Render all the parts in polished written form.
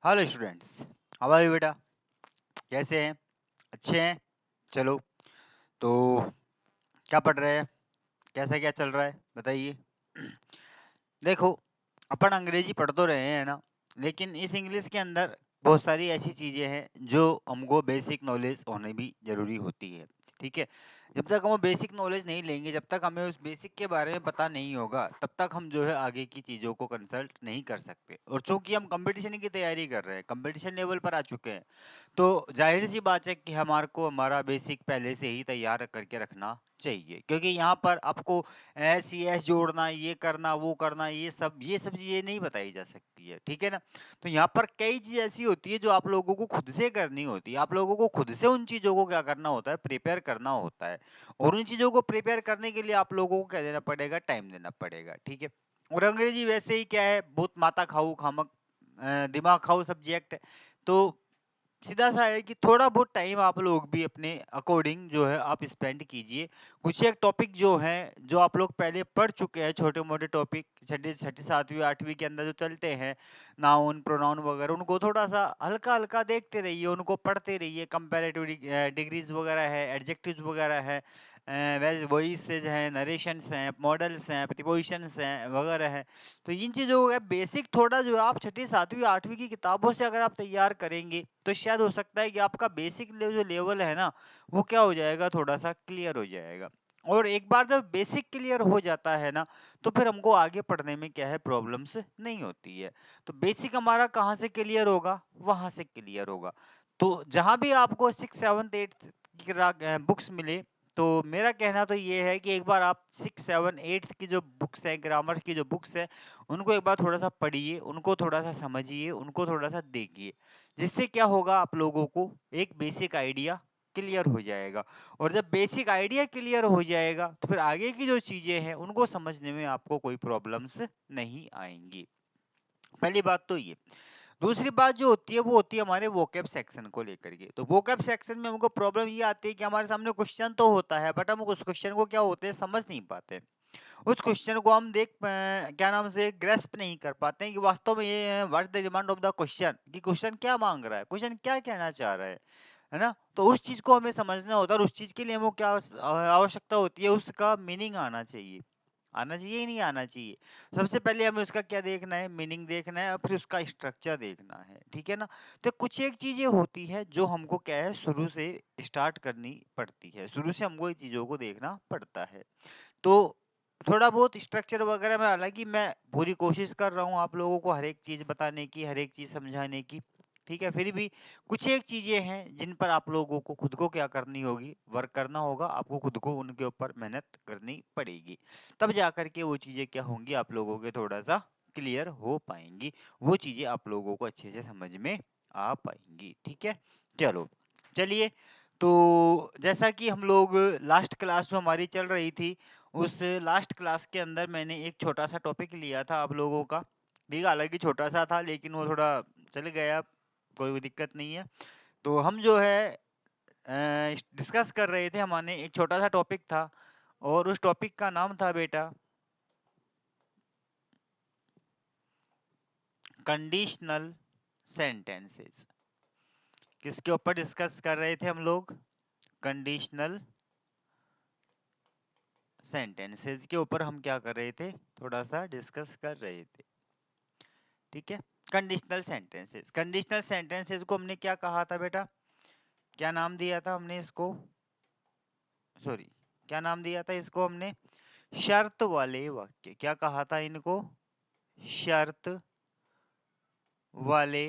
Hello students, how are you बेटा? कैसे हैं? अच्छे हैं? चलो, तो क्या पढ़ रहे हैं? कैसा क्या चल रहा है बताइए। देखो, अपन अंग्रेजी पढ़ तो रहे हैं ना, लेकिन इस इंग्लिश के अंदर बहुत सारी ऐसी चीजें हैं जो हमको बेसिक नॉलेज होनी भी जरूरी होती है। ठीक है, जब तक हम बेसिक नॉलेज नहीं लेंगे, जब तक हमें उस बेसिक के बारे में पता नहीं होगा, तब तक हम जो है आगे की चीजों को कंसल्ट नहीं कर सकते। और चूंकि हम कंपटीशन की तैयारी कर रहे हैं, कंपटीशन लेवल पर आ चुके हैं, तो जाहिर सी बात है कि हमारे को हमारा बेसिक पहले से ही तैयार करके रखना चाहिए, क्योंकि यहाँ पर आपको एस ई एस जोड़ना, ये करना, वो करना, ये सब चीजें नहीं बताई जा सकती है। ठीक है ना? तो यहाँ पर कई चीज ऐसी होती है जो आप लोगों को खुद से करनी होती है। आप लोगों को खुद से उन चीजों को क्या करना होता है, प्रिपेयर करना होता है। और उन चीजों को प्रिपेयर करने के लिए आप लोगों को क्या देना पड़ेगा, टाइम देना पड़ेगा। ठीक है, और अंग्रेजी वैसे ही क्या है, बहुत माथा खाऊ खामक दिमाग खाऊ सब्जेक्ट है। तो सीधा सा है कि थोड़ा बहुत टाइम आप लोग भी अपने अकॉर्डिंग जो है आप स्पेंड कीजिए। कुछ एक टॉपिक जो है, जो आप लोग पहले पढ़ चुके हैं, छोटे मोटे टॉपिक छठी छठी सातवीं आठवीं के अंदर जो चलते हैं, नाउन प्रोनाउन वगैरह, उनको थोड़ा सा हल्का हल्का देखते रहिए, उनको पढ़ते रहिए। कंपैरेटिव डिग्रीज वगैरह है, एडजेक्टिव्स वगैरह है, वॉइसेज हैं, नरेशंस हैं, मॉडल्स हैं, प्रीपोजिशंस हैं वगैरह है। तो इन चीज़ों का बेसिक थोड़ा जो है आप छठी सातवीं आठवीं की किताबों से अगर आप तैयार करेंगे, तो शायद हो सकता है कि आपका बेसिक जो लेवल है ना, वो क्या हो जाएगा, थोड़ा सा क्लियर हो जाएगा। और एक बार जब बेसिक क्लियर हो जाता है ना, तो फिर हमको आगे पढ़ने में क्या है, प्रॉब्लम्स नहीं होती है। तो बेसिक हमारा कहाँ से क्लियर होगा, वहां से क्लियर होगा। तो जहां भी आपको 6, 7, 8 की बुक्स मिले, तो मेरा कहना तो ये है कि एक बार आप 6, 7, 8 की जो बुक्स हैं, ग्रामर की जो बुक्स हैं, उनको एक बार थोड़ा सा पढ़िए, उनको थोड़ा सा समझिए, उनको थोड़ा सा देखिए। जिससे क्या होगा, आप लोगों को एक बेसिक आइडिया क्लियर हो जाएगा। और जब बेसिक आइडिया क्लियर हो जाएगा, तो फिर आगे की जो चीजें हैं उनको समझने में आपको कोई प्रॉब्लम्स नहीं आएंगी। पहली बात तो ये। दूसरी बात जो होती है, वो होती है हमारे वोकैब सेक्शन को लेकर के। तो वोकैब सेक्शन में हमको प्रॉब्लम ये आती है कि हमारे सामने क्वेश्चन तो होता है, बट हम उस क्वेश्चन को क्या होते हैं, समझ नहीं पाते। उस क्वेश्चन को हम क्या नाम से ग्रेस्प नहीं कर पाते हैं कि वास्तव में ये what the demand of the question, कि क्वेश्चन क्या मांग रहा है, क्वेश्चन क्या कहना चाह रहा है ना? तो उस चीज को हमें समझना होता है, और उस चीज के लिए हमको क्या आवश्यकता होती है, उसका मीनिंग आना चाहिए। आना चाहिए ही नहीं आना चाहिए। सबसे पहले हमें उसका क्या देखना है, मीनिंग देखना है, और फिर उसका स्ट्रक्चर देखना है। ठीक है ना? तो कुछ एक चीजें होती है जो हमको क्या है, शुरू से स्टार्ट करनी पड़ती है, शुरू से हमको ये चीजों को देखना पड़ता है। तो थोड़ा बहुत स्ट्रक्चर वगैरह में, हालांकि मैं पूरी कोशिश कर रहा हूँ आप लोगों को हर एक चीज बताने की, हर एक चीज समझाने की। ठीक है, फिर भी कुछ एक चीजें हैं जिन पर आप लोगों को खुद को क्या करनी होगी, वर्क करना होगा, आपको खुद को उनके ऊपर मेहनत करनी पड़ेगी। तब जा करके वो चीजें क्या होंगी, आप लोगों के थोड़ा सा क्लियर हो पाएंगी, वो चीजें आप लोगों को अच्छे से समझ में आ पाएंगी। ठीक है, चलो, चलिए। तो जैसा कि हम लोग लास्ट क्लास जो हमारी चल रही थी, उस लास्ट क्लास के अंदर मैंने एक छोटा सा टॉपिक लिया था आप लोगों का। ठीक है, हालांकि छोटा सा था, लेकिन वो थोड़ा चल गया, कोई दिक्कत नहीं है। तो हम जो है डिस्कस कर रहे थे, हमारे एक छोटा सा टॉपिक था, और उस टॉपिक का नाम था बेटा कंडीशनल सेंटेंसेस। किसके ऊपर डिस्कस कर रहे थे हम लोग? कंडीशनल सेंटेंसेस के ऊपर हम क्या कर रहे थे, थोड़ा सा डिस्कस कर रहे थे। ठीक है, कंडीशनल सेंटेंसेस, कंडीशनल सेंटेंसेस को हमने क्या कहा था बेटा, क्या नाम दिया था हमने इसको, सॉरी, क्या नाम दिया था इसको हमने? शर्त वाले वाक्य। क्या कहा था इनको? शर्त वाले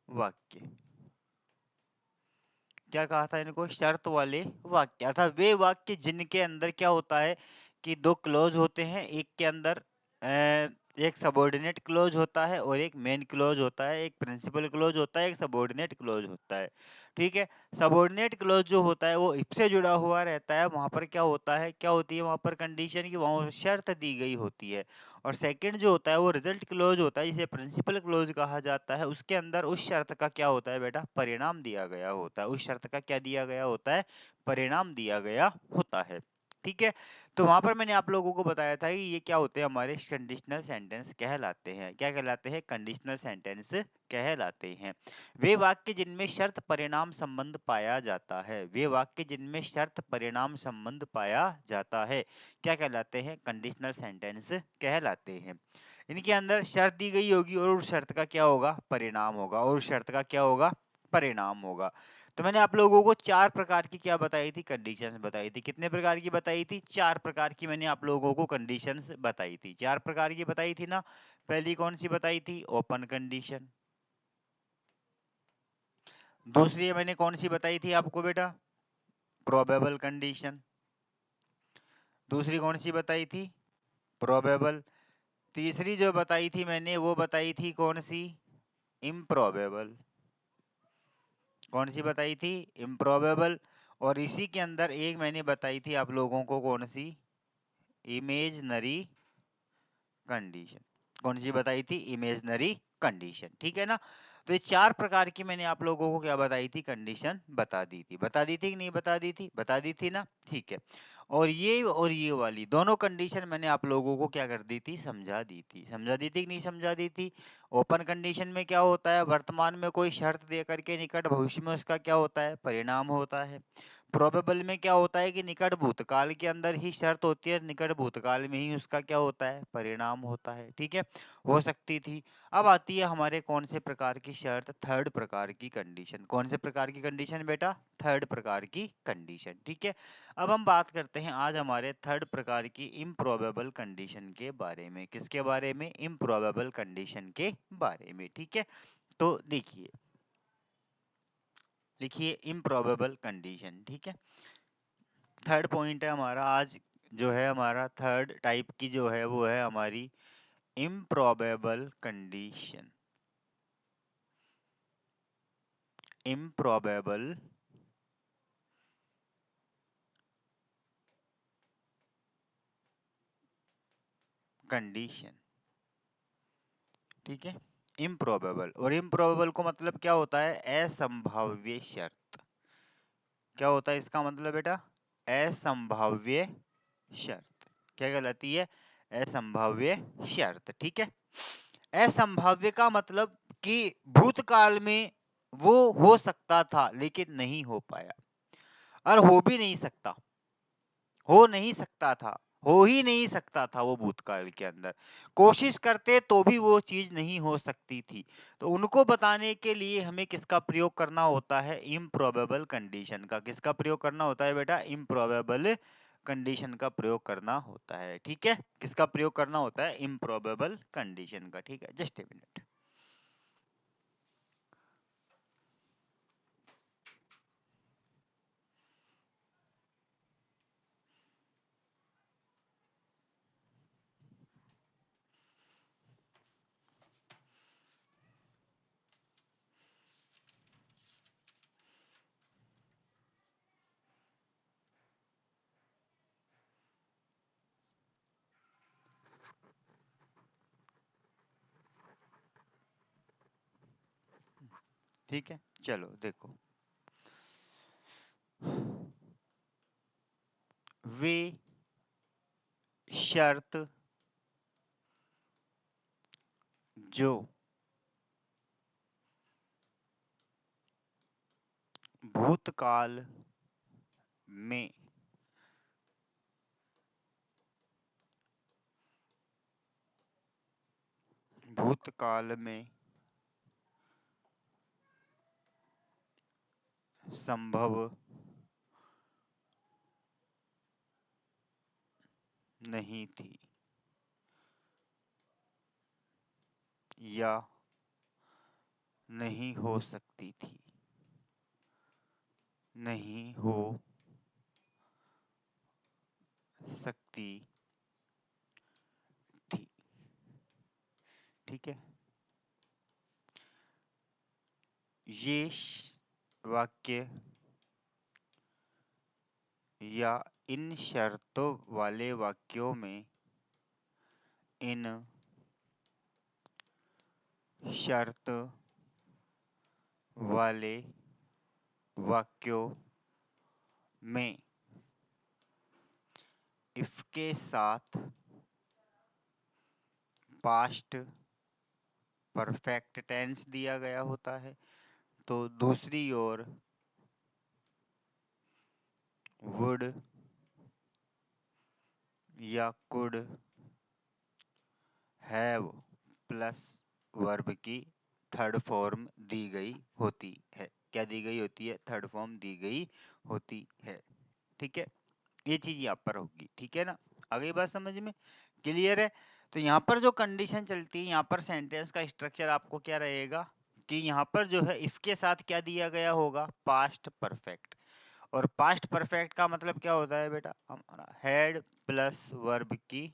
वाक्य। क्या कहा था इनको? शर्त वाले वाक्य, अर्थात वे वाक्य जिनके अंदर क्या होता है कि दो क्लोज होते हैं, एक के अंदर एक सबऑर्डिनेट क्लोज होता है और एक मेन क्लोज होता है, एक प्रिंसिपल क्लोज होता है, एक सबऑर्डिनेट क्लोज होता है। ठीक है, सबऑर्डिनेट क्लोज जो होता है वो इफ से जुड़ा हुआ रहता है, वहां पर क्या होता है, क्या होती है वहां पर कंडीशन की, वहां शर्त दी गई होती है। और सेकंड जो होता है वो रिजल्ट क्लोज होता है, जिसे प्रिंसिपल क्लोज कहा जाता है। उसके अंदर उस शर्त का क्या होता है बेटा, परिणाम दिया गया होता है। उस शर्त का क्या दिया गया होता है, परिणाम दिया गया होता है। ठीक है। तो वहां पर मैंने आप लोगों को बताया था कि ये क्या होते हैं, हमारे कंडीशनल सेंटेंस कहलाते हैं। क्या कहलाते हैं? कंडीशनल सेंटेंस कहलाते हैं। वे वाक्य जिनमें शर्त परिणाम संबंध पाया जाता है, वे वाक्य जिनमें शर्त परिणाम संबंध पाया जाता है, क्या कहलाते हैं? कंडीशनल सेंटेंस कहलाते हैं। इनके अंदर शर्त दी गई होगी और उस शर्त का क्या होगा? परिणाम होगा। और उस शर्त का क्या होगा? परिणाम होगा। तो मैंने आप लोगों को चार प्रकार की क्या बताई थी? कंडीशंस बताई थी। कितने प्रकार की बताई थी? चार प्रकार की मैंने आप लोगों को कंडीशंस बताई थी। चार प्रकार की बताई थी ना। पहली कौन सी बताई थी? Open condition. दूसरी मैंने कौन सी बताई थी आपको बेटा? Probable condition. दूसरी कौन सी बताई थी? प्रोबेबल। तीसरी जो बताई थी मैंने वो बताई थी कौन सी? इम्प्रोबेबल। कौन सी बताई थी? इम्प्रोबेबल। और इसी के अंदर एक मैंने बताई थी आप लोगों को, कौन सी? Imaginary condition. कौन सी बताई थी? Imaginary condition. ठीक है ना। तो ये चार प्रकार की मैंने आप लोगों को क्या बताई थी? कंडीशन बता दी थी। बता दी थी कि नहीं बता दी थी? बता दी थी ना। ठीक है। और ये वाली दोनों कंडीशन मैंने आप लोगों को क्या कर दी थी? समझा दी थी। समझा दी थी कि नहीं समझा दी थी? ओपन कंडीशन में क्या होता है? वर्तमान में कोई शर्त दे करके निकट भविष्य में उसका क्या होता है? परिणाम होता है। प्रोबेबल में क्या होता है कि निकट भूतकाल के अंदर ही शर्त होती है, निकट भूतकाल में ही उसका क्या होता है? परिणाम होता है। ठीक है। हो सकती थी। अब आती है हमारे कौन से प्रकार की शर्त? थर्ड प्रकार की कंडीशन। कौन से प्रकार की कंडीशन बेटा? थर्ड प्रकार की कंडीशन। ठीक है। अब हम बात करते हैं आज हमारे थर्ड प्रकार की इम्प्रोबेबल कंडीशन के बारे में। किसके बारे में? इम्प्रोबेबल कंडीशन के बारे में। ठीक है। तो देखिए, लिखिए इम्प्रोबेबल कंडीशन। ठीक है। थर्ड पॉइंट है हमारा आज, जो है हमारा थर्ड टाइप की जो है वो है हमारी इम्प्रोबेबल कंडीशन। Improbable condition. ठीक है। इम्प्रोबेबल, और इम्प्रोबेबल को मतलब क्या होता है? असंभाव्य शर्त। क्या होता है इसका मतलब बेटा? असंभाव्य शर्त। क्या कहलाती है? असंभाव्य शर्त। ठीक है। असंभाव्य का मतलब कि भूतकाल में वो हो सकता था लेकिन नहीं हो पाया, और हो भी नहीं सकता। हो नहीं सकता था, हो ही नहीं सकता था। वो भूतकाल के अंदर कोशिश करते तो भी वो चीज नहीं हो सकती थी। तो उनको बताने के लिए हमें किसका प्रयोग करना होता है? इम्प्रोबेबल कंडीशन का। किसका प्रयोग करना होता है बेटा? इम्प्रोबेबल कंडीशन का प्रयोग करना होता है। ठीक है। किसका प्रयोग करना होता है? इम्प्रोबेबल कंडीशन का। ठीक है। Just a minute. ठीक है। चलो देखो, वे शर्त जो भूतकाल में भूतकाल में संभव नहीं थी या नहीं हो सकती थी, नहीं हो सकती थी। ठीक है। ये वाक्य या इन शर्तों वाले वाक्यों में इन शर्त वाले वाक्यों में इफ के साथ पास्ट परफेक्ट टेंस दिया गया होता है तो दूसरी ओर वुड या कुड हैव प्लस वर्ब की थर्ड फॉर्म दी गई होती है। क्या दी गई होती है? थर्ड फॉर्म दी गई होती है। ठीक है, ये चीज यहाँ पर होगी। ठीक है ना, आ गई बात समझ में? क्लियर है? तो यहाँ पर जो कंडीशन चलती है, यहाँ पर सेंटेंस का स्ट्रक्चर आपको क्या रहेगा कि यहाँ पर जो है इफ के साथ क्या दिया गया होगा? Past perfect. और पास्ट परफेक्ट का मतलब क्या होता है बेटा? हमारा हेड प्लस वर्ब की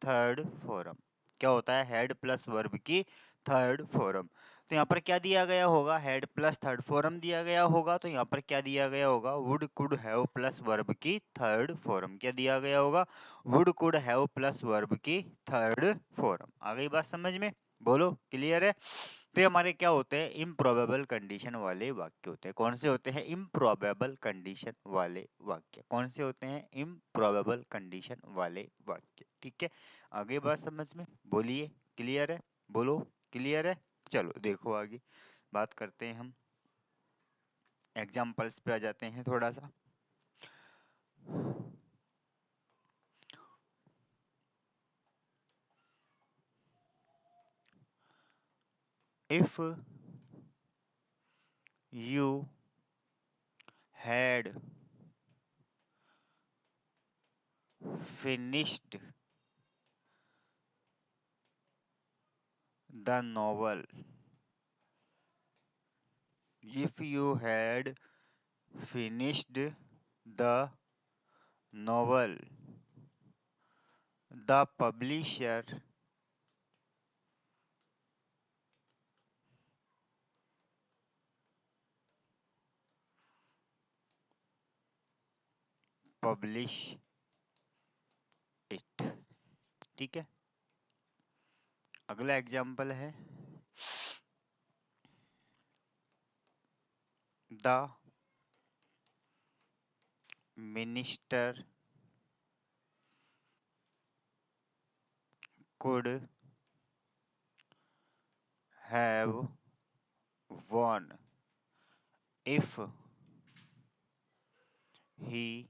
थर्ड फॉर्म। क्या होता है? हेड प्लस वर्ब की थर्ड फॉर्म। तो यहाँ पर क्या दिया गया होगा? हेड प्लस थर्ड फॉर्म दिया गया होगा। तो यहाँ पर क्या दिया गया होगा? Would could have plus verb की थर्ड फॉर्म। क्या दिया गया होगा? Would could have plus verb की थर्ड फॉर्म। आ गई बात समझ में? बोलो, क्लियर है? तो ये हमारे क्या होते हैं? इम्प्रोबेबल कंडीशन वाले वाक्य होते हैं। कौन से होते हैं? इम्प्रोबेबल कंडीशन वाले वाक्य। कौन से होते हैं? इम्प्रोबेबल कंडीशन वाले वाक्य। ठीक है, आगे बात समझ में? बोलिए, क्लियर है? बोलो, क्लियर है? चलो देखो आगे बात करते हैं हम। एग्जाम्पल्स पे आ जाते हैं थोड़ा सा। If you had finished the novel, if you had finished the novel, the publisher publish it। ठीक है, अगला एग्जाम्पल है the minister could have won if he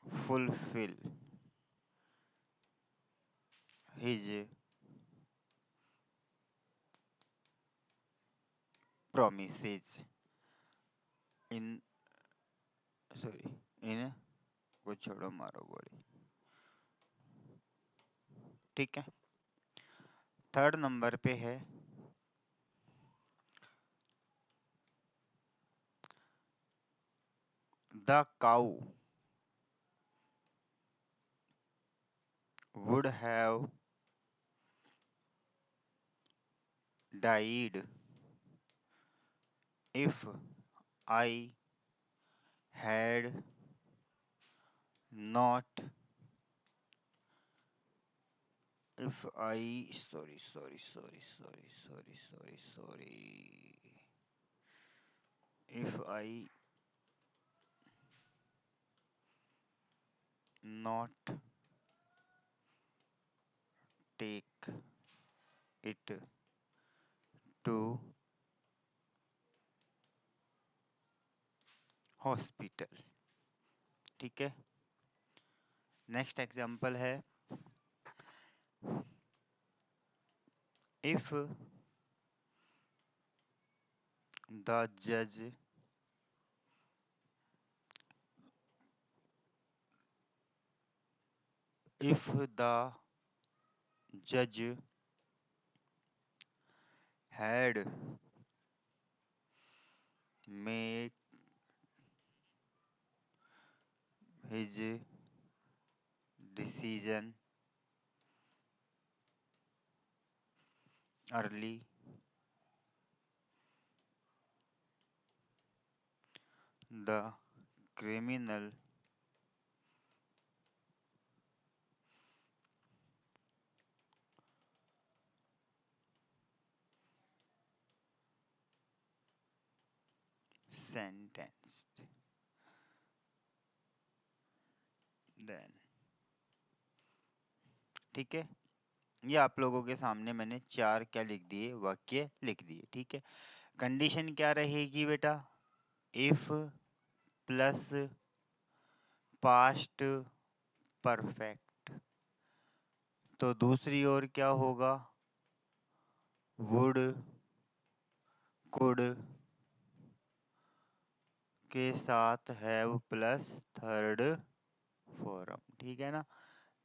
fulfill his promises in sorry इन को छोड़ो, मारो गोली। ठीक है, थर्ड नंबर पे है the cow would have died if I had not if I sorry if I not take it to hospital. ठीक है, नेक्स्ट एग्जांपल है इफ द जज if the judge had made his decision early, the criminal sentenced, then, ठीक है। ये आप लोगों के सामने मैंने 4 क्या लिख दिए, वाक्य लिख दिए, ठीक है। कंडीशन क्या रहेगी बेटा, इफ प्लस पास्ट परफेक्ट, तो दूसरी ओर क्या होगा, वुड, कुड के साथ हैव प्लस थर्ड फॉर्म, ठीक है ना।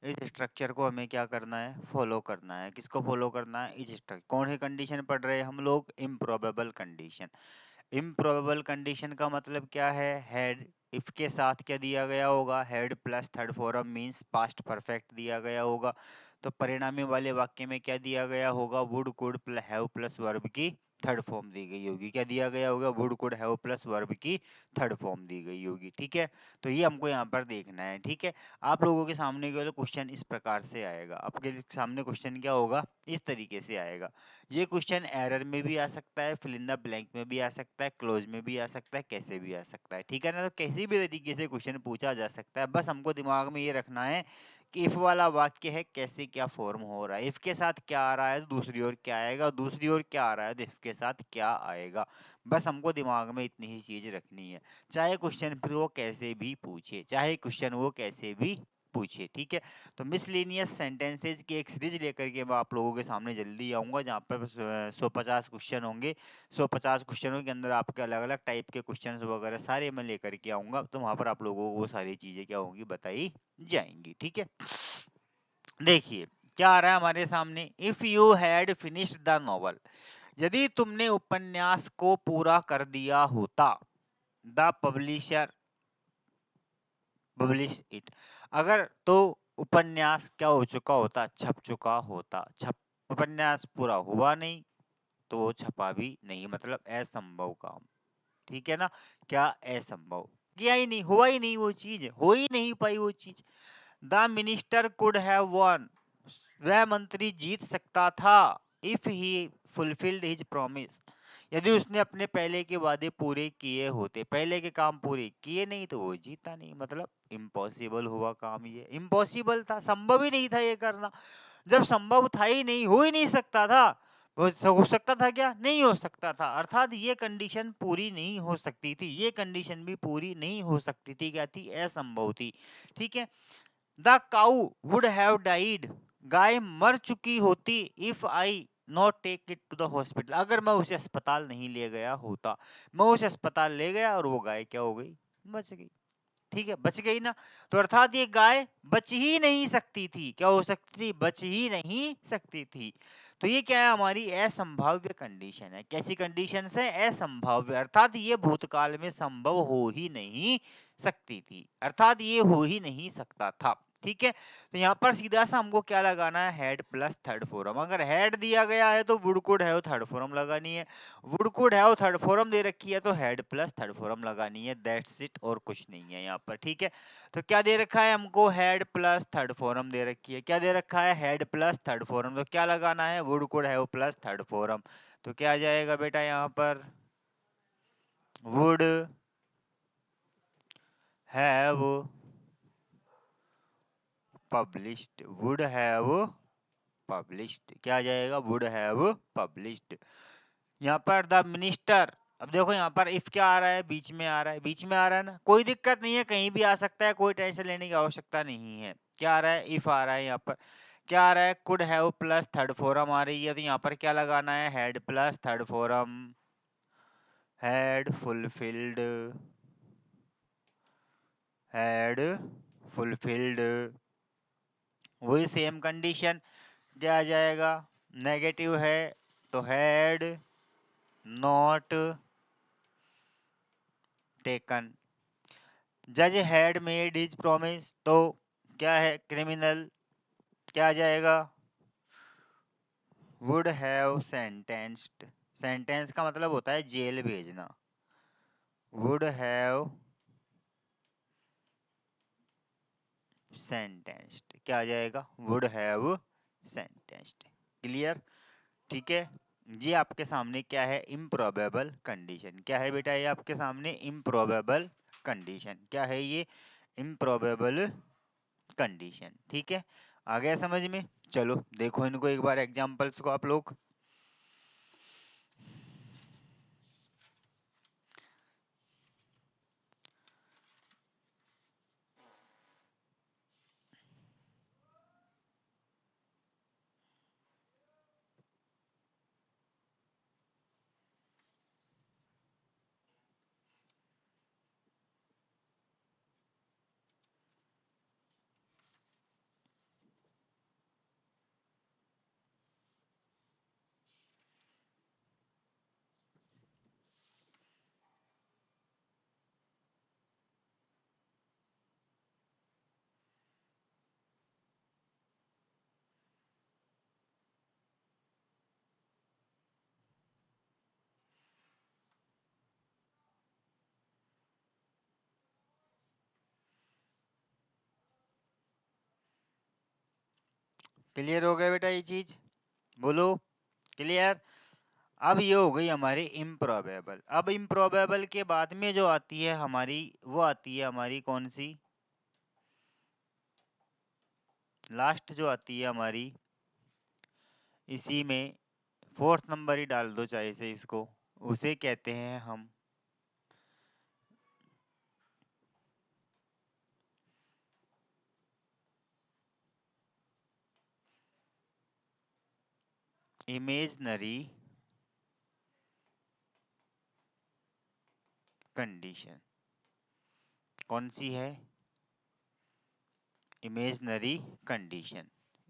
इस स्ट्रक्चर को हमें क्या करना है, फॉलो करना है। किसको फॉलो करना है, इस स्ट्रक्चर। कौन सी कंडीशन पढ़ रहे हैं हम लोग, इम्प्रोबेबल कंडीशन। इम्प्रोबेबल कंडीशन का मतलब क्या है, हेड, इफ के साथ क्या दिया गया होगा, head plus third form means past perfect दिया गया होगा। तो परिणामी वाले वाक्य में क्या दिया गया होगा, would could have plus verb की थर्ड फॉर्म दी गई होगी। क्या दिया गया होगा, would could have plus verb की थर्ड फॉर्म दी गई होगी, ठीक है। तो ये हमको यहाँ पर देखना है, ठीक है। आप लोगों के सामने केवल क्वेश्चन इस प्रकार से आएगा, आपके सामने क्वेश्चन क्या होगा, इस तरीके से आएगा। ये क्वेश्चन एरर में भी आ सकता है, फिल इन द ब्लैंक में भी आ सकता है, क्लोज में भी आ सकता है, कैसे भी आ सकता है, ठीक है ना। तो किसी भी तरीके से क्वेश्चन पूछा जा सकता है, बस हमको दिमाग में ये रखना है कि इफ वाला वाक्य है कैसे क्या फॉर्म हो रहा है, इफ के साथ क्या आ रहा है तो दूसरी ओर क्या आएगा, दूसरी ओर क्या आ रहा है तो इफ के साथ क्या आएगा। बस हमको दिमाग में इतनी ही चीज रखनी है, चाहे क्वेश्चन फिर वो कैसे भी पूछे, चाहे क्वेश्चन वो कैसे भी पूछे, ठीक है। तो मिसलेनियस सेंटेंसेज की एक सीरीज लेकर के मैं आप लोगों के सामने जल्दी आऊंगा, जहाँ पर 150 क्वेश्चन होंगे। 150 क्वेश्चनों के अंदर आपके अलग अलग टाइप के क्वेश्चंस वगैरह सारे मैं लेकर के आऊंगा, तो वहां पर आप लोगों को वो सारी चीजें क्या होंगी, बताई जाएंगी, ठीक है। देखिए क्या आ रहा है हमारे सामने, if you had finished the novel, यदि तुमने उपन्यास को पूरा कर दिया होता, द पब्लिशर पब्लिश इट, अगर तो उपन्यास क्या हो चुका होता, छप चुका होता, छप, उपन्यास पूरा हुआ नहीं तो वो छपा भी नहीं, मतलब असंभव काम, ठीक है ना। क्या असंभव, किया ही नहीं, हुआ ही नहीं, वो चीज हो ही नहीं पाई वो चीज। The minister could have one, वह मंत्री जीत सकता था, if he fulfilled his promise, यदि उसने अपने पहले के वादे पूरे किए होते, पहले के काम पूरे किए नहीं तो वो जीता नहीं, मतलब इम्पॉसिबल हुआ काम, ये इम्पॉसिबल था, संभव ही नहीं था ये करना। जब संभव था ही नहीं, हो ही नहीं सकता था, हो सकता था क्या, नहीं हो सकता था, अर्थात ये कंडीशन पूरी नहीं हो सकती थी, ये कंडीशन भी पूरी नहीं हो सकती थी, क्या थी, असंभव थी, ठीक है। The cow would have died, गाय मर चुकी होती, if I not take it to the hospital, अगर मैं उसे अस्पताल नहीं ले गया होता, मैं उसे अस्पताल ले गया और वो गाय क्या हो गई, बच गई, ठीक है, बच गई ना। तो अर्थात ये गाय बच ही नहीं सकती थी, क्या हो सकती थी, बच ही नहीं सकती थी। तो ये क्या है, हमारी असंभाव्य कंडीशन है, कैसी कंडीशन है, असंभाव्य, अर्थात ये भूतकाल में संभव हो ही नहीं सकती थी, अर्थात ये हो ही नहीं सकता था, ठीक है। तो यहाँ पर सीधा सा हमको क्या लगाना है, हेड प्लस थर्ड फॉर्म, अगर हेड दिया गया है तो would could have third form लगानी है, would could have third form दे रखी है तो हेड प्लस थर्ड फॉर्म लगानी है, दैट्स इट, और कुछ नहीं है यहाँ पर, ठीक है। तो क्या दे रखा है हमको, हेड प्लस थर्ड फॉर्म दे रखी है, क्या दे रखा है, हेड प्लस थर्ड फॉर्म, तो क्या लगाना है, would could have plus third form. तो क्या आ जाएगा बेटा यहाँ पर, would have published, would have published, क्या आ जाएगा, वुड हैव पब्लिश्ड। यहाँ पर द मिनिस्टर, अब देखो यहाँ पर इफ क्या आ रहा है, बीच में आ रहा है, बीच में आ रहा है ना, कोई दिक्कत नहीं है, कहीं भी आ सकता है, कोई टेंशन लेने की आवश्यकता नहीं है। क्या आ रहा है, इफ आ रहा है, यहाँ पर क्या आ रहा है, could have plus third form आ रही है, तो यहाँ पर क्या लगाना है, had plus third form, had fulfilled, had fulfilled, वही सेम कंडीशन, क्या आ जाएगा, नेगेटिव है तो हैड नॉट टेकन, जज हैड मेड हिज प्रॉमिस, तो क्या है, क्रिमिनल, क्या आ जाएगा, वुड हैव सेंटेंस्ड, सेंटेंस का मतलब होता है जेल भेजना, वुड हैव सेंटेंस्ड, क्या आ जाएगा, वुड हैव सेंटेंस्ड, क्लियर, ठीक है। ये आपके सामने क्या है? Improbable condition. क्या है बेटा? ये आपके सामने इम्प्रोबेबल कंडीशन। क्या है ये? Improbable condition. ठीक है, आ गया समझ में? चलो देखो इनको एक बार एग्जांपल्स को आप लोग। क्लियर हो गया बेटा ये चीज? बोलो क्लियर? अब ये हो गई हमारी इम्प्रोबेबल। अब इम्प्रोबेबल के बाद में जो आती है हमारी, वो आती है हमारी कौन सी? लास्ट जो आती है हमारी, इसी में फोर्थ नंबर ही डाल दो चाहे से इसको, उसे कहते हैं हम इमेजनरी कंडीशन। कौन सी है? इमेजनरी कंडीशन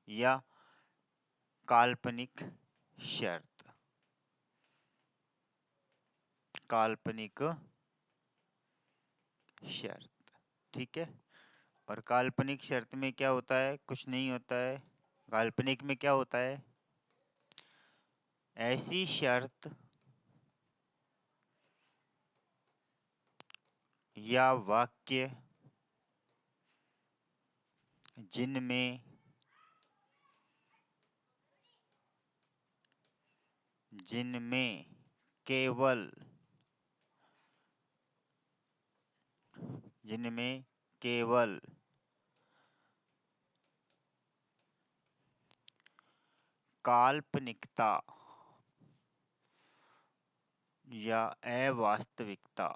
या काल्पनिक शर्त। काल्पनिक शर्त। ठीक है, और काल्पनिक शर्त में क्या होता है? कुछ नहीं होता है। काल्पनिक में क्या होता है? ऐसी शर्त या वाक्य जिनमें जिनमें केवल जिनमें केवल काल्पनिकता या अवास्तविकता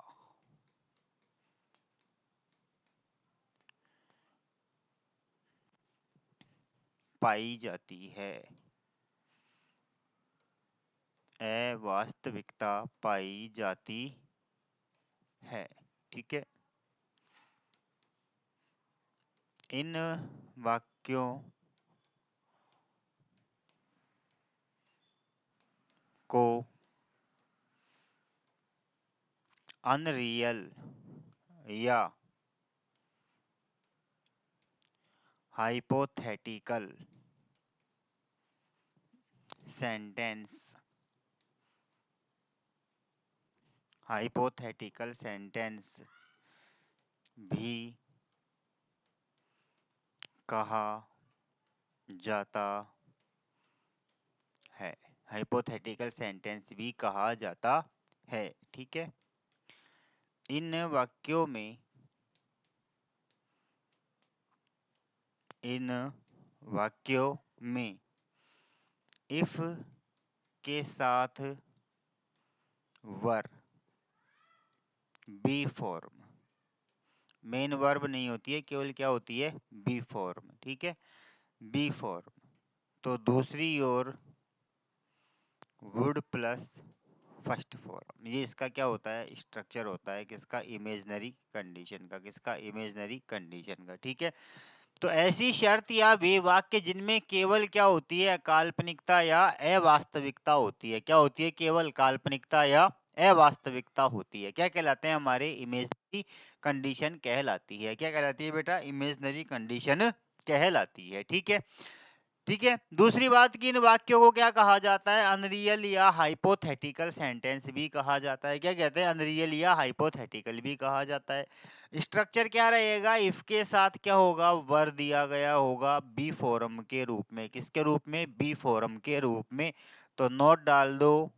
पाई जाती है। अवास्तविकता पाई जाती है। ठीक है, इन वाक्यों को अनरियल या हाइपोथेटिकल सेंटेंस हाइपोथेटिकल सेंटेंस भी कहा जाता है। हाइपोथेटिकल सेंटेंस भी कहा जाता है। ठीक है, इन वाक्यों में इन वाक्यों में इफ के साथ were be form, main verb नहीं होती है, केवल क्या होती है? Be form. ठीक है, बी फॉर्म। तो दूसरी ओर वुड प्लस फर्स्ट फॉर्म, ये इसका क्या होता है? स्ट्रक्चर होता है किसका? इमेजनरी कंडीशन का। किसका? इमेजनरी कंडीशन का। ठीक है, तो ऐसी शर्त या वे वाक्य जिनमें केवल क्या होती है? काल्पनिकता या अवास्तविकता होती है। क्या होती है? केवल काल्पनिकता या अवास्तविकता होती है। क्या कहलाते हैं? हमारे इमेजनरी कंडीशन कहलाती है। क्या कहलाती है बेटा? इमेजनरी कंडीशन कहलाती है। ठीक है, ठीक है। दूसरी बात कि इन वाक्यों को क्या कहा जाता है? अनरियल या हाइपोथेटिकल सेंटेंस भी कहा जाता है। क्या कहते हैं? अनरियल या हाइपोथेटिकल भी कहा जाता है। स्ट्रक्चर क्या रहेगा? इफ के साथ क्या होगा? वर दिया गया होगा बी फॉर्म के रूप में। किसके रूप में? बी फॉर्म के रूप में। तो नोट डाल दो।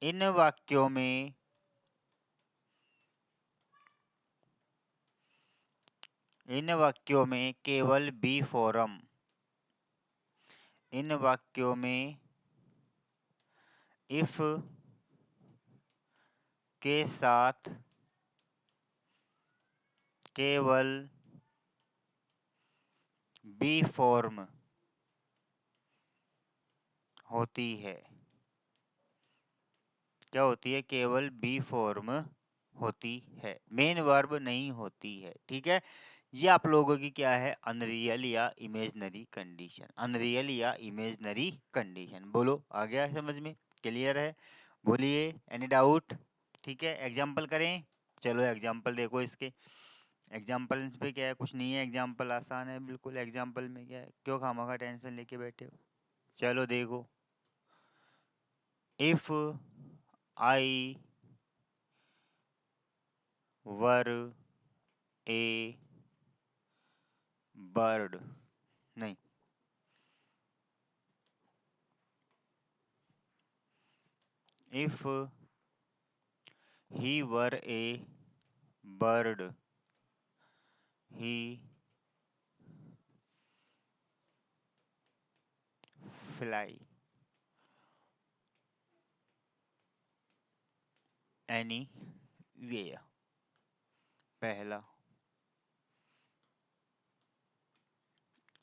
इन वाक्यों में केवल बी फॉरम, इन वाक्यों में इफ के साथ केवल बी फॉर्म होती है। क्या होती है? केवल बी फॉर्म होती है, मेन वर्ब नहीं होती है। ठीक है, ये आप लोगों की क्या है? अनरियल या इमेजनरी कंडीशन, अनरियल या इमेजनरी कंडीशन। बोलो, आ गया समझ में? क्लियर है? बोलिए, एनी डाउट? ठीक है, एग्जाम्पल करें? चलो एग्जाम्पल देखो इसके। एग्जाम्पल इस पे क्या है? कुछ नहीं है, एग्जाम्पल आसान है बिल्कुल। एग्जाम्पल में क्या है? क्यों खामखा टेंशन लेके बैठे हो? चलो देखो, if I were a bird, नहीं, if he were a bird he fly anywhere. पहला,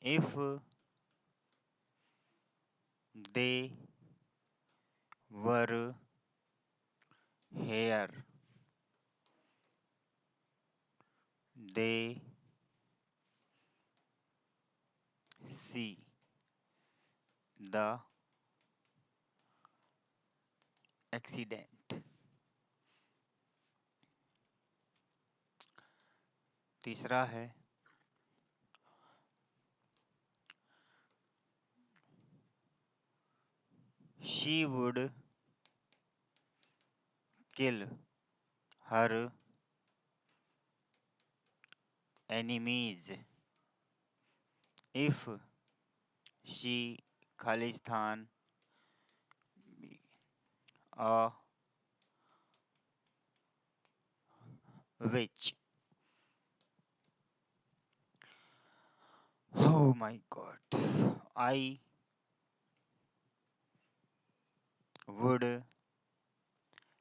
if they were here they see the accident. तीसरा है, she would kill her enemies if she खालिस्तान a witch। Oh my god, I would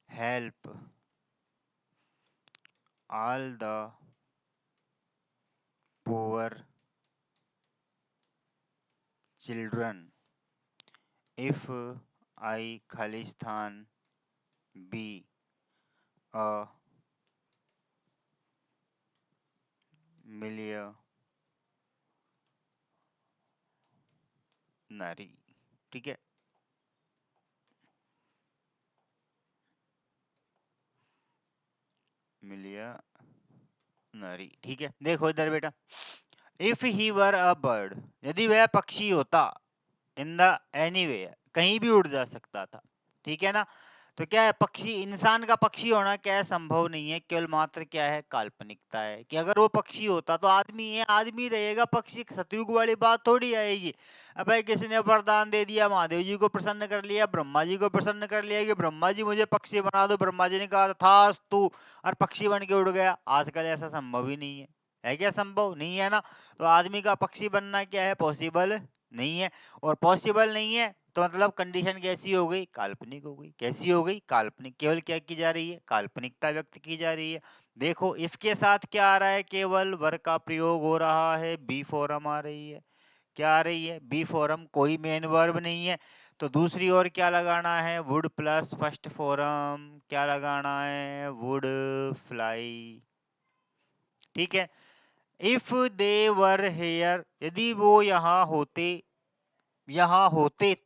help all the poor children if I Khalistan be a millionaire। ठीक है, millionaire. ठीक है, देखो इधर बेटा, if he were a bird, यदि वह पक्षी होता, इन द एनीवेयर, कहीं भी उड़ जा सकता था। ठीक है ना? तो क्या है? पक्षी, इंसान का पक्षी होना क्या है? संभव नहीं है। केवल मात्र क्या है? काल्पनिकता है कि अगर वो पक्षी होता तो आदमी है, आदमी रहेगा, पक्षी। सतयुग वाली बात थोड़ी आएगी। अब भाई किसी ने वरदान दे दिया, महादेव जी को प्रसन्न कर लिया, ब्रह्मा जी को प्रसन्न कर लिया कि ब्रह्मा जी मुझे पक्षी बना दो। ब्रह्मा जी ने कहा तथास्तु, और पक्षी बन के उड़ गया। आजकल ऐसा संभव ही नहीं है। है क्या? संभव नहीं है ना? तो आदमी का पक्षी बनना क्या है? पॉसिबल नहीं है। और पॉसिबल नहीं है तो मतलब कंडीशन कैसी हो गई? काल्पनिक हो गई। कैसी हो गई? काल्पनिक। केवल क्या की जा रही है? काल्पनिकता व्यक्त की जा रही है। देखो, इसके साथ क्या आ रहा है? केवल वर्ग का प्रयोग हो रहा है, बी फॉरम आ रही है। क्या आ रही है? बी फॉरम, कोई मेन वर्ब नहीं है। तो दूसरी ओर क्या लगाना है? Would plus first form. क्या लगाना है? Would fly. ठीक है, इफ दे वर हेयर, यदि वो यहाँ होते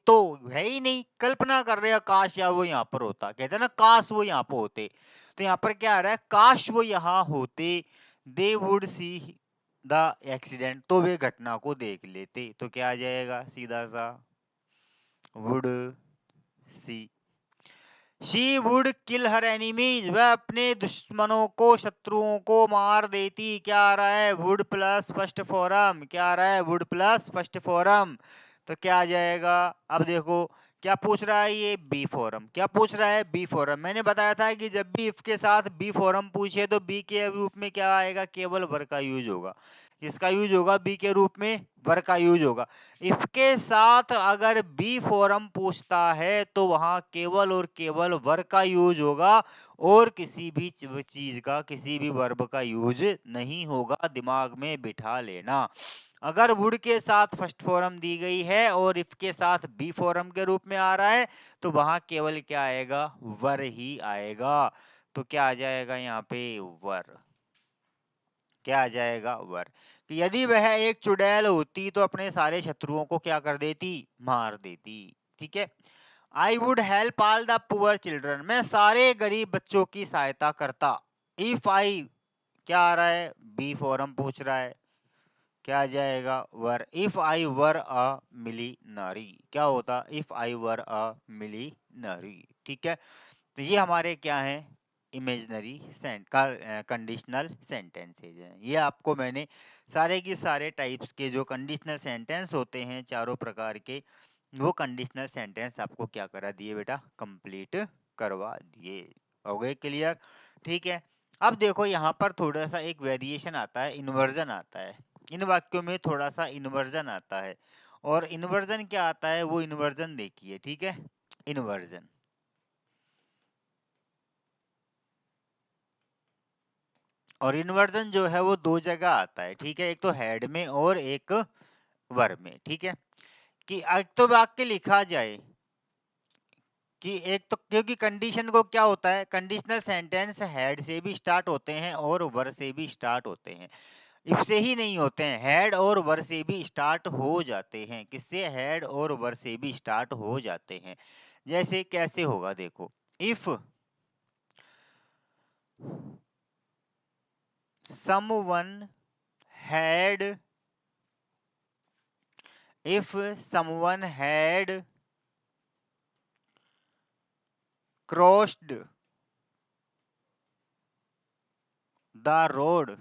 तो, है ही नहीं, कल्पना कर रहे हैं, काश या वो यहाँ पर होता। कहते हैं ना, काश वो यहाँ पर होते। तो यहाँ पर क्या आ रहा है? काश वो यहाँ होते, they would see the accident, तो वे घटना को देख लेते। तो क्या आ जाएगा? सीधा सा would see. She would kill her enemies, वह अपने दुश्मनों को, शत्रुओं को मार देती। क्या आ रहा है? Would plus first form. क्या आ रहा है? Would plus first form. तो क्या आ जाएगा? अब देखो क्या पूछ रहा है ये, बी फॉरम। क्या पूछ रहा है? Be form. मैंने बताया था कि जब भी इफ के साथ बी फॉरम पूछे तो बी के रूप में क्या आएगा? केवल वर का यूज होगा। इसका यूज होगा बी के रूप में, वर का यूज होगा। इफ के साथ अगर बी फॉरम पूछता है तो वहां केवल और केवल वर का यूज होगा और किसी भी चीज का, किसी भी वर्ब का यूज नहीं होगा। दिमाग में बिठा लेना। अगर वुड के साथ फर्स्ट फॉर्म दी गई है और इफ के साथ बी फॉर्म के रूप में आ रहा है तो वहां केवल क्या आएगा? वर ही आएगा। तो क्या आ जाएगा यहाँ पे? वर। क्या आ जाएगा? वर। कि यदि वह एक चुड़ैल होती तो अपने सारे शत्रुओं को क्या कर देती? मार देती। ठीक है। I would help all the poor children. मैं सारे गरीब बच्चों की सहायता करता। इफ आई, क्या आ रहा है? बी फॉरम पूछ रहा है। क्या आ जाएगा? वर। इफ आई वर अ मिलीनरी। क्या होता? इफ आई वर अ मिलीनरी। ठीक है। तो ये हमारे क्या है? इमेजनरी कंडीशनल सेंटेंसेज हैं। ये आपको मैंने सारे के सारे टाइप्स के जो कंडीशनल सेंटेंस होते हैं, चारों प्रकार के, वो कंडीशनल सेंटेंस आपको क्या करा दिए बेटा? कंप्लीट करवा दिए। हो गए क्लियर? ठीक है। अब देखो यहाँ पर थोड़ा सा एक वेरिएशन आता है, इन्वर्जन आता है। इन वाक्यों में थोड़ा सा इन्वर्जन आता है। और इन्वर्जन क्या आता है? वो इन्वर्जन देखिए। ठीक है। इन्वर्जन, और इन्वर्जन जो है वो दो जगह आता है। ठीक है। एक तो हेड में और एक वर्ब में। ठीक है। कि एक तो वाक्य लिखा जाए कि एक तो, क्योंकि कंडीशन को क्या होता है, कंडीशनल सेंटेंस हेड से भी स्टार्ट होते हैं और वर से भी स्टार्ट होते हैं। इफ से ही नहीं होते हैं, हेड और वर से भी स्टार्ट हो जाते हैं। किससे? हेड और वर से भी स्टार्ट हो जाते हैं। जैसे कैसे होगा देखो, if someone had, if someone had crossed the road,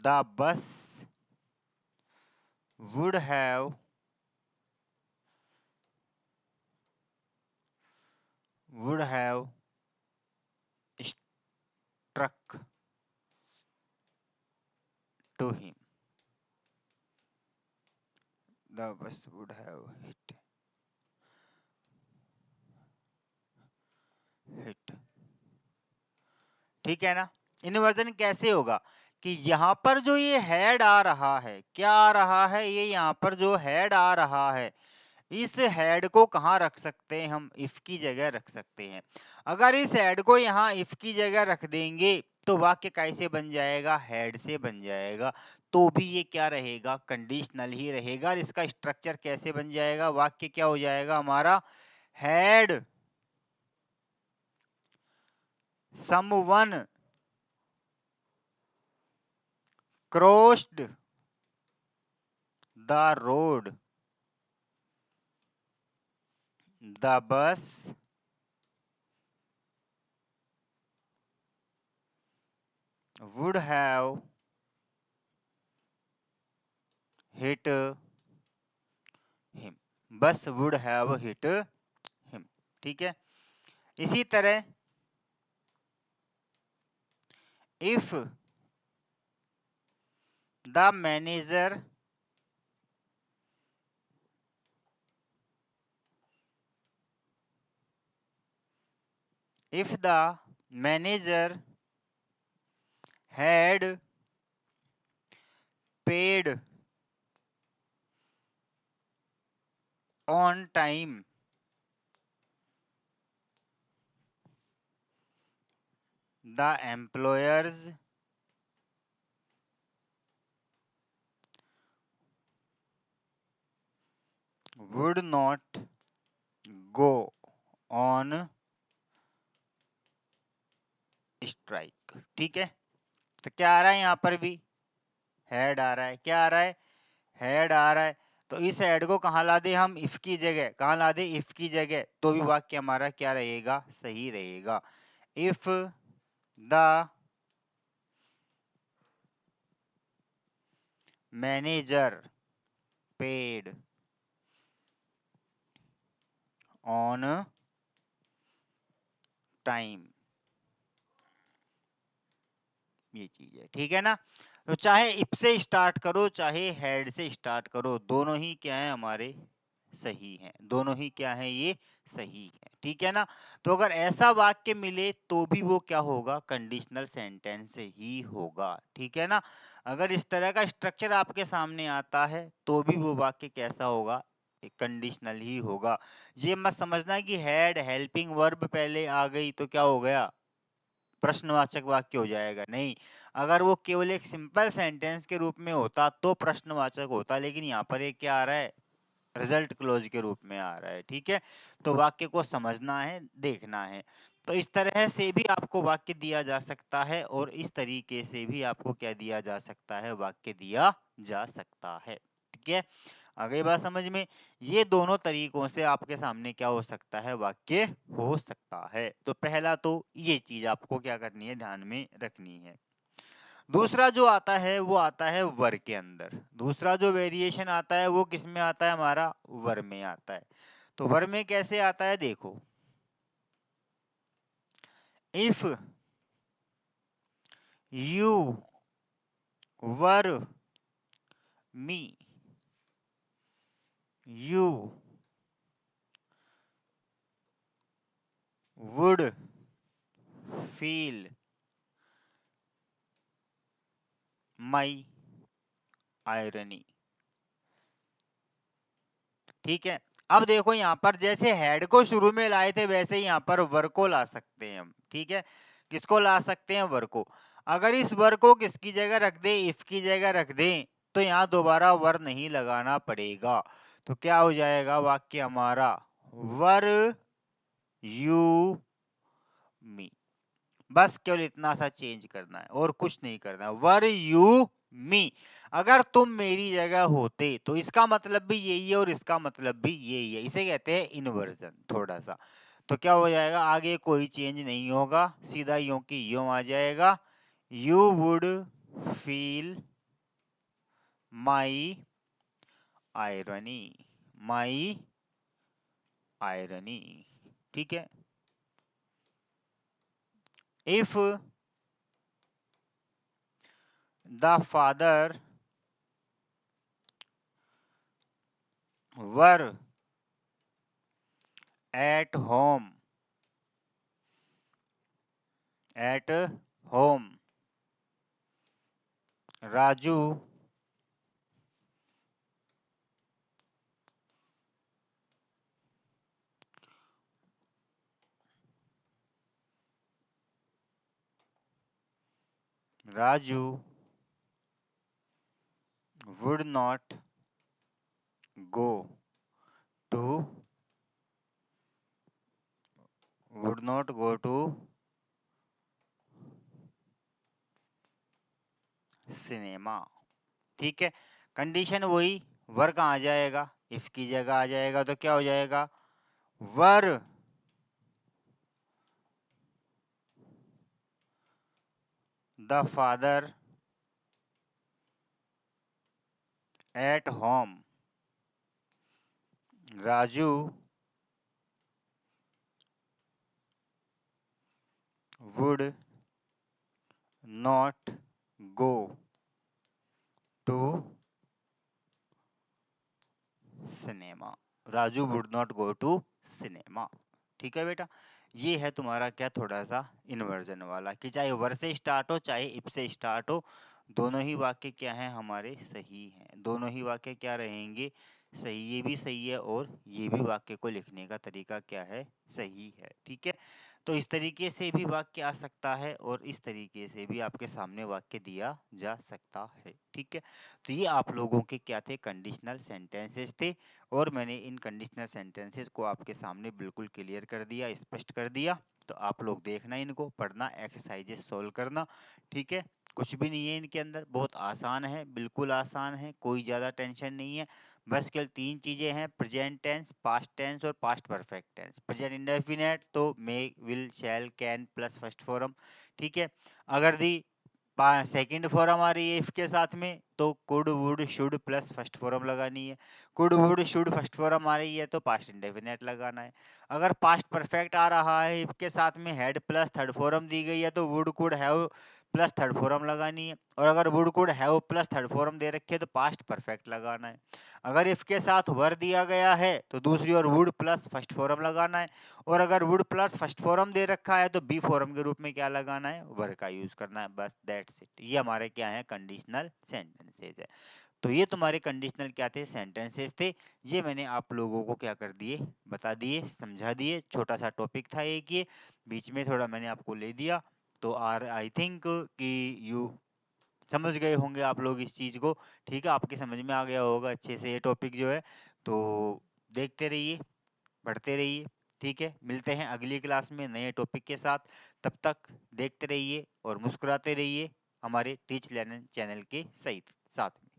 the bus would have struck to him. The bus would have hit. ठीक है ना? इन्वर्जन कैसे होगा कि यहाँ पर जो ये हेड आ रहा है, क्या आ रहा है? ये यहाँ पर जो हेड आ रहा है, इस हेड को कहाँ रख सकते हैं हम? इफ की जगह रख सकते हैं। अगर इस हेड को यहाँ इफ की जगह रख देंगे तो वाक्य कैसे बन जाएगा? हेड से बन जाएगा। तो भी ये क्या रहेगा? कंडीशनल ही रहेगा। और इसका स्ट्रक्चर कैसे बन जाएगा? वाक्य क्या हो जाएगा हमारा? Had someone crossed the road, the bus would have hit him. बस would have hit him. ठीक है। इसी तरह if the manager if the manager had paid on time, the employers would not go on strike. ठीक है। तो क्या आ रहा है यहाँ पर भी? हेड आ रहा है। क्या आ रहा है? हेड आ रहा है। तो इस हेड को कहाँ ला दे हम? इफ की जगह। कहाँ ला दे? इफ की जगह। तो भी वाक्य हमारा क्या रहेगा? सही रहेगा। If the manager paid on time, ये चीज है, ठीक है ना। तो चाहे इफ से स्टार्ट करो चाहे हैड से स्टार्ट करो, दोनों ही क्या है हमारे सही हैं, दोनों ही क्या है ये सही है, ठीक है ना। तो अगर ऐसा वाक्य मिले तो भी वो क्या होगा, कंडीशनल सेंटेंस ही होगा, ठीक है ना। अगर इस तरह का स्ट्रक्चर आपके सामने आता है तो भी वो वाक्य कैसा होगा, कंडीशनल ही होगा। ये मत समझना कि हैड हेल्पिंग वर्ब पहले आ गई तो क्या हो गया, प्रश्नवाचक वाक्य हो जाएगा, नहीं। अगर वो केवल एक सिंपल सेंटेंस के रूप में होता तो प्रश्नवाचक होता, लेकिन यहाँ पर ये क्या आ रहा है, रिजल्ट क्लोज के रूप में आ रहा है, ठीक है। तो वाक्य को समझना है, देखना है। तो इस तरह से भी आपको वाक्य दिया जा सकता है और इस तरीके से भी आपको क्या दिया जा सकता है, वाक्य दिया जा सकता है, ठीक है। आ गई बात समझ में। ये दोनों तरीकों से आपके सामने क्या हो सकता है, वाक्य हो सकता है। तो पहला तो ये चीज आपको क्या करनी है, ध्यान में रखनी है। दूसरा जो आता है वो आता है वर के अंदर, दूसरा जो वेरिएशन आता है वो किस में आता है, हमारा वर में आता है। तो वर में कैसे आता है, देखो, if you were me, you would feel my irony, ठीक है। अब देखो यहाँ पर जैसे हेड को शुरू में लाए थे वैसे ही यहाँ पर वर को ला सकते हैं हम, ठीक है। किसको ला सकते हैं, वर को। अगर इस वर को किसकी जगह रख दे, इफ की जगह रख दें, तो यहाँ दोबारा वर नहीं लगाना पड़ेगा। तो क्या हो जाएगा वाक्य हमारा, वर यू मी, बस केवल इतना सा चेंज करना है और कुछ नहीं करना है, वर यू मी। अगर तुम मेरी जगह होते, तो इसका मतलब भी यही है और इसका मतलब भी यही है, इसे कहते हैं इन्वर्जन थोड़ा सा। तो क्या हो जाएगा, आगे कोई चेंज नहीं होगा, सीधा यूं की यूं आ जाएगा, you would feel my irony, my irony, ठीक है। If the father were at home, eight home, Raju Raju would not go to would not go to cinema, ठीक है। कंडीशन वही, वर कहाँ आ जाएगा, इफ की जगह आ जाएगा, तो क्या हो जाएगा, were the father at home, Raju would not go to cinema, Raju would not go to cinema, ठीक है बेटा। ये है तुम्हारा क्या, थोड़ा सा इन्वर्जन वाला, कि चाहे वर से स्टार्ट हो चाहे इफ से स्टार्ट हो, दोनों ही वाक्य क्या है हमारे सही हैं, दोनों ही वाक्य क्या रहेंगे, सही। ये भी सही है और ये भी वाक्य को लिखने का तरीका क्या है, सही है, ठीक है। तो इस तरीके से भी वाक्य आ सकता है और इस तरीके से भी आपके सामने वाक्य दिया जा सकता है, ठीक है। तो ये आप लोगों के क्या थे, कंडीशनल सेंटेंसेस थे, और मैंने इन कंडीशनल सेंटेंसेस को आपके सामने बिल्कुल क्लियर कर दिया, स्पष्ट कर दिया। तो आप लोग देखना, इनको पढ़ना, एक्सरसाइजेस सोल्व करना, ठीक है। कुछ भी नहीं है इनके अंदर, बहुत आसान है, बिल्कुल आसान है, कोई ज़्यादा टेंशन नहीं है। बस केवल तीन चीज़ें हैं, प्रेजेंट टेंस, पास्ट टेंस और past perfect tense. Present indefinite तो may, will, shall, can plus first form, ठीक है। अगर दी सेकंड फॉर्म आ रही है इफ के साथ में, तो could would should plus first form लगानी है। Could would should first form आ रही है तो पास्ट इंडेफिनिट लगाना है। अगर पास्ट परफेक्ट आ रहा है इफ के साथ में, हेड प्लस थर्ड फॉर्म दी गई है तो would could have plus third form लगानी है। और अगर would could have plus third form दे रखी है तो पास्ट परफेक्ट लगाना है। अगर इफ के साथ वर दिया गया है तो दूसरी ओर वुड प्लस फर्स्ट फॉर्म लगाना है। और अगर वुड प्लस फर्स्ट फॉर्म दे रखा है तो बी फॉर्म के रूप में क्या लगाना है, वर का यूज करना है, बस दैट्स इट। ये हमारे क्या है, कंडीशनल सेंटेंसेज है। तो ये तुम्हारे कंडीशनल क्या थे, सेंटेंसेस थे। ये मैंने आप लोगों को क्या कर दिए, बता दिए, समझा दिए। छोटा सा टॉपिक था एक, ये बीच में थोड़ा मैंने आपको ले दिया। तो आई थिंक कि यू समझ गए होंगे आप लोग इस चीज को। ठीक है, आपके समझ में आ गया होगा अच्छे से ये टॉपिक जो है। तो देखते रहिए, पढ़ते रहिए। ठीक है, मिलते हैं अगली क्लास में नए टॉपिक के साथ। तब तक देखते रहिए और मुस्कुराते रहिए हमारे टीच लर्न चैनल के सहित साथ में।